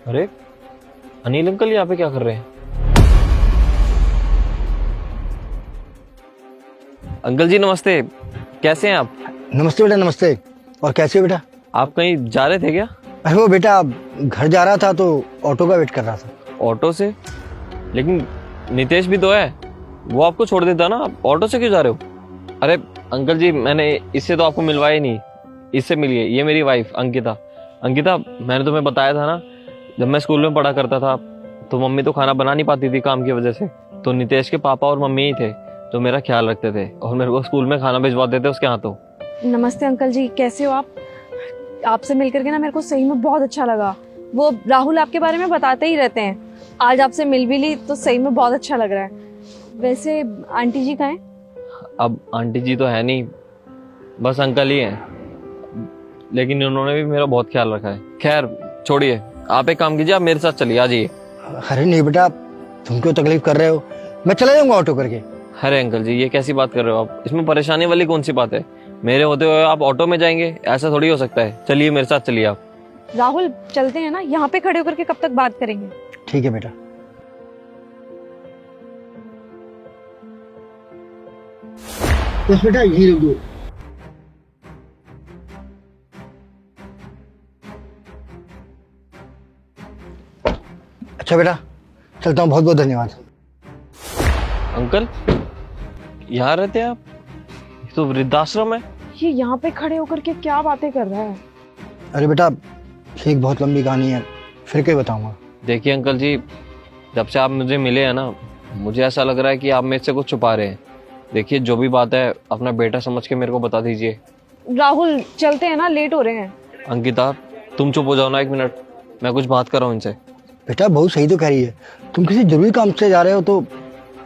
अरे अनिल अंकल यहाँ पे क्या कर रहे हैं? अंकल जी नमस्ते, कैसे हैं आप? नमस्ते बेटा, नमस्ते। और कैसे हो बेटा? आप कहीं जा रहे थे क्या? अरे वो बेटा घर जा रहा था तो ऑटो का वेट कर रहा था। ऑटो से? लेकिन नितेश भी तो है, वो आपको छोड़ देता ना, आप ऑटो से क्यों जा रहे हो? अरे अंकल जी, मैंने इससे तो आपको मिलवाया ही नहीं, इससे मिलिए, ये मेरी वाइफ अंकिता। अंकिता, मैंने तुम्हें बताया था ना, जब मैं स्कूल में पढ़ा करता था तो मम्मी तो खाना बना नहीं पाती थी काम की वजह से, तो नितेश के पापा और मम्मी ही थे जो मेरा ख्याल रखते थे और मेरे को स्कूल में खाना भिजवाते थे उसके हाथों। नमस्ते अंकल जी, कैसे हो आप? आपसे मिलकर के ना मेरे को सही में बहुत अच्छा लगा। वो राहुल आपके बारे में बताते ही रहते हैं, आज आपसे मिल भी ली तो सही में बहुत अच्छा लग रहा है। वैसे आंटी जी कहाँ हैं? अब आंटी जी तो है नहीं, बस अंकल ही हैं, लेकिन उन्होंने भी मेरा बहुत ख्याल रखा है। खैर छोड़िए, आप एक काम कीजिए, आप मेरे साथ चलिए, आ जाइए। अरे नहीं बेटा, तुम क्यों तकलीफ कर रहे हो? मैं चला जाऊंगा ऑटो करके। अरे अंकल जी, ये कैसी बात कर रहे हो आप? इसमें परेशानी वाली कौन सी बात है? मेरे होते हुए आप ऑटो में जाएंगे, ऐसा थोड़ी हो सकता है। चलिए मेरे साथ चलिए आप। राहुल चलते हैं ना, यहाँ पे खड़े होकर के कब तक बात करेंगे? ठीक है बेटा। बस बेटा यही रुक दो। अच्छा बेटा, चलता हूँ, बहुत बहुत धन्यवाद। अंकल यहाँ रहते हैं आप? ये तो वृद्धाश्रम है। ये यहाँ पे खड़े होकर के क्या बातें कर रहा है? अरे बेटा, ये एक बहुत लंबी कहानी है, फिर कहीं बताऊंगा। देखिए अंकल जी, जब से आप मुझे मिले हैं ना, मुझे ऐसा लग रहा है कि आप मेरे से कुछ छुपा रहे हैं। देखिए जो भी बात है अपना बेटा समझ के मेरे को बता दीजिए। राहुल चलते हैं ना, लेट हो रहे हैं। अंकिता, तुम चुप हो जाओ ना एक मिनट, मैं कुछ बात कर रहा हूँ इनसे। बेटा बहुत सही तो कह रही है, तुम किसी जरूरी काम से जा रहे हो तो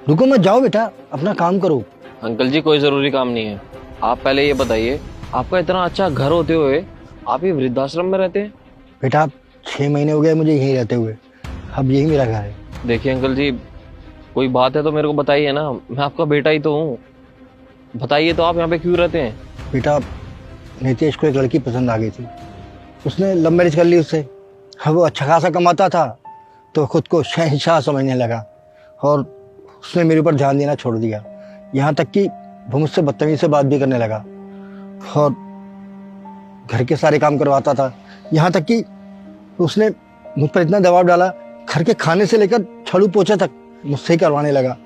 रुको मत, जाओ बेटा, अपना काम करो। अंकल जी कोई जरूरी काम नहीं है, आप पहले ये बताइए, आपका इतना अच्छा घर होते हुए आप ये वृद्धाश्रम में रहते हैं? बेटा 6 महीने हो गए मुझे यहीं रहते हुए, अब यही मेरा घर है। देखिए अंकल जी, कोई बात है तो मेरे को बताइए ना, मैं आपका बेटा ही तो हूँ। बताइए तो आप यहाँ पे क्यों रहते हैं? बेटा नितेश को एक लड़की पसंद आ गई थी, उसने लव मैरिज कर ली उससे। अब वो अच्छा खासा कमाता था तो खुद को शहंशाह समझने लगा और उसने मेरे ऊपर ध्यान देना छोड़ दिया, यहाँ तक कि वो मुझसे बदतमीजी से बात भी करने लगा और घर के सारे काम करवाता था। यहाँ तक कि उसने मुझ पर इतना दबाव डाला, घर के खाने से लेकर झाड़ू पोछा तक मुझसे ही करवाने लगा।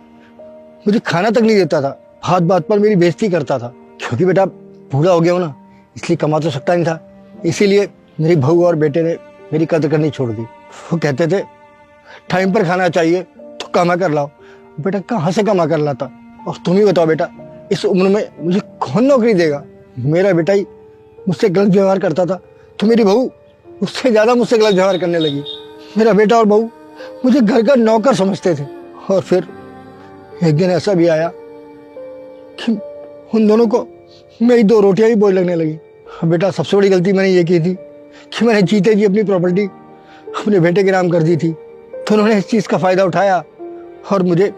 मुझे खाना तक नहीं देता था, बात बात पर मेरी बेइज्जती करता था। क्योंकि बेटा बूढ़ा हो गया हूं ना, इसलिए कमा तो सकता नहीं था, इसीलिए मेरी बहू और बेटे ने मेरी कदर करनी छोड़ दी। वो कहते थे टाइम पर खाना चाहिए तो कमा कर लाओ। बेटा कहाँ से कमा कर लाता? और तुम ही बताओ बेटा, इस उम्र में मुझे कौन नौकरी देगा? मेरा बेटा ही मुझसे गलत व्यवहार करता था तो मेरी बहू उससे ज्यादा मुझसे गलत व्यवहार करने लगी। मेरा बेटा और बहू मुझे घर का नौकर समझते थे और फिर एक दिन ऐसा भी आया कि उन दोनों को मेरी 2 रोटियां भी बोझ लगने लगी। बेटा सबसे बड़ी गलती मैंने ये की थी कि मैंने जीते जी अपनी प्रॉपर्टी अपने बेटे के नाम कर दी थी, तो उन्होंने इस चीज का फायदा उठाया और मुझे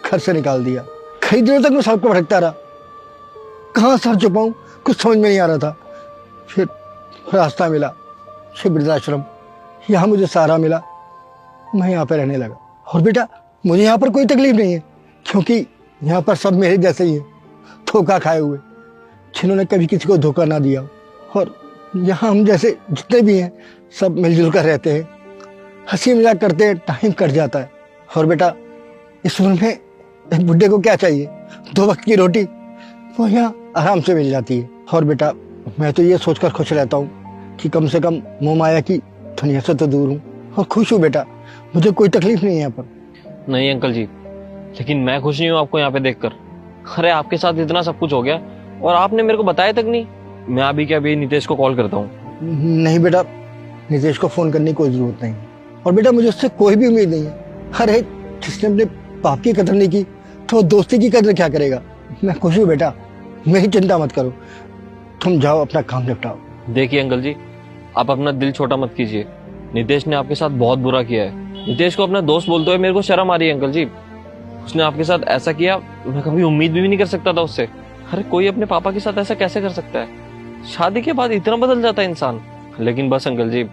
घर से निकाल दिया। कई दिनों तक मैं सड़क पर भटकता रहा, कहाँ सर छुपाऊं कुछ समझ में नहीं आ रहा था। फिर रास्ता मिला, ये वृद्धाश्रम, यहाँ मुझे सहारा मिला, मैं यहाँ पे रहने लगा। और बेटा मुझे यहाँ पर कोई तकलीफ नहीं है, क्योंकि यहाँ पर सब मेरे जैसे ही है, धोखा खाए हुए, जिन्होंने कभी किसी को धोखा ना दिया। और यहाँ हम जैसे जितने भी हैं सब मिलजुल कर रहते हैं, हंसी मजाक करते हैं, टाइम कट जाता है। और बेटा इस उम्र में एक बुढ़े को क्या चाहिए? 2 वक्त की रोटी, वो यहाँ आराम से मिल जाती है। और बेटा मैं तो ये सोचकर खुश रहता हूँ कि कम से कम मोह माया की दुनिया से तो दूर हूँ और खुश हूँ। बेटा मुझे कोई तकलीफ नहीं है यहाँ पर। नहीं अंकल जी, लेकिन मैं खुश नहीं हूँ आपको यहाँ पे देखकर। अरे आपके साथ इतना सब कुछ हो गया और आपने मेरे को बताया तक नहीं। मैं अभी क्या अभी नितेश को कॉल करता हूँ। नहीं बेटा, नितेश को फोन करने की कोई जरूरत नहीं, और बेटा मुझे उससे कोई भी उम्मीद नहीं है। अरे जिसने अपने बाप की कदर नहीं की तो दोस्ती की कदर क्या करेगा? मैं खुश हूँ बेटा, मेरी चिंता मत करो, तुम जाओ अपना काम निपटाओ। देखिए अंकल जी, आप अपना दिल छोटा मत कीजिए, नितेश ने आपके साथ बहुत बुरा किया है। नितेश को अपना दोस्त बोलते हुए मेरे को शर्म आ रही है अंकल जी। उसने आपके साथ ऐसा किया, मैं कभी उम्मीद भी नहीं कर सकता था उससे। अरे कोई अपने पापा के साथ ऐसा कैसे कर सकता है? शादी के बाद इतना बदल जाता है इंसान। लेकिन बस अंकल जी,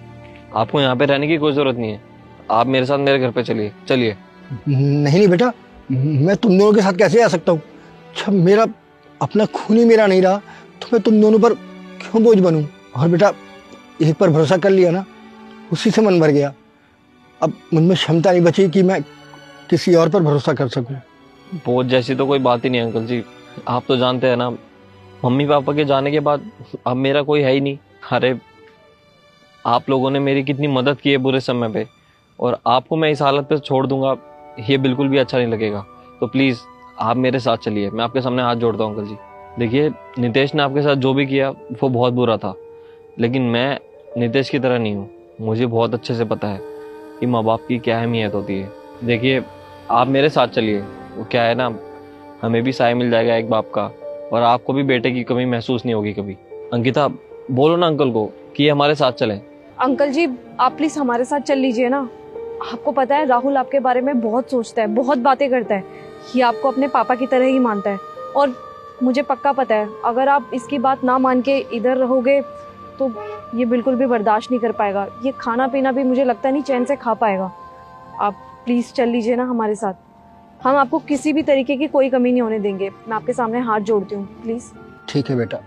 आपको यहाँ पे रहने की कोई जरूरत नहीं है, आप मेरे साथ मेरे घर पे चलिए चलिए। नहीं नहीं बेटा, मैं तुम दोनों के साथ कैसे आ सकता हूँ? जब मेरा अपना खून ही मेरा नहीं रहा तो मैं तुम दोनों पर क्यों बोझ बनूं? और बेटा, एक पर भरोसा कर लिया ना, उसी से मन भर गया। अब मुझमें क्षमता नहीं बची कि मैं किसी और पर भरोसा कर सकूं। बोझ जैसी तो कोई बात ही नहीं अंकल जी, आप तो जानते हैं ना, मम्मी पापा के जाने के बाद अब मेरा कोई है ही नहीं। अरे आप लोगों ने मेरी कितनी मदद की है बुरे समय पे, और आपको मैं इस हालत पे छोड़ दूंगा, ये बिल्कुल भी अच्छा नहीं लगेगा। तो प्लीज़ आप मेरे साथ चलिए, मैं आपके सामने हाथ जोड़ता हूँ अंकल जी। देखिए, नितेश ने आपके साथ जो भी किया वो बहुत बुरा था, लेकिन मैं नितेश की तरह नहीं हूँ। मुझे बहुत अच्छे से पता है कि माँ बाप की क्या अहमियत होती है। देखिए, आप मेरे साथ चलिए, वो क्या है ना, हमें भी साय मिल जाएगा एक बाप का, और आपको भी बेटे की कमी महसूस नहीं होगी कभी। अंकिता, बोलो ना अंकल को कि ये हमारे साथ चलें। अंकल जी, आप प्लीज हमारे साथ चल लीजिए ना। आपको पता है राहुल आपके बारे में बहुत सोचता है, बहुत बातें करता है, ये आपको अपने पापा की तरह ही मानता है। और मुझे पक्का पता है अगर आप इसकी बात ना मान के इधर रहोगे तो ये बिल्कुल भी बर्दाश्त नहीं कर पाएगा। ये खाना पीना भी मुझे लगता नहीं चैन से खा पाएगा। आप प्लीज चल लीजिए ना हमारे साथ, हम आपको किसी भी तरीके की कोई कमी नहीं होने देंगे। मैं आपके सामने हाथ जोड़ती हूँ, प्लीज। ठीक है बेटा,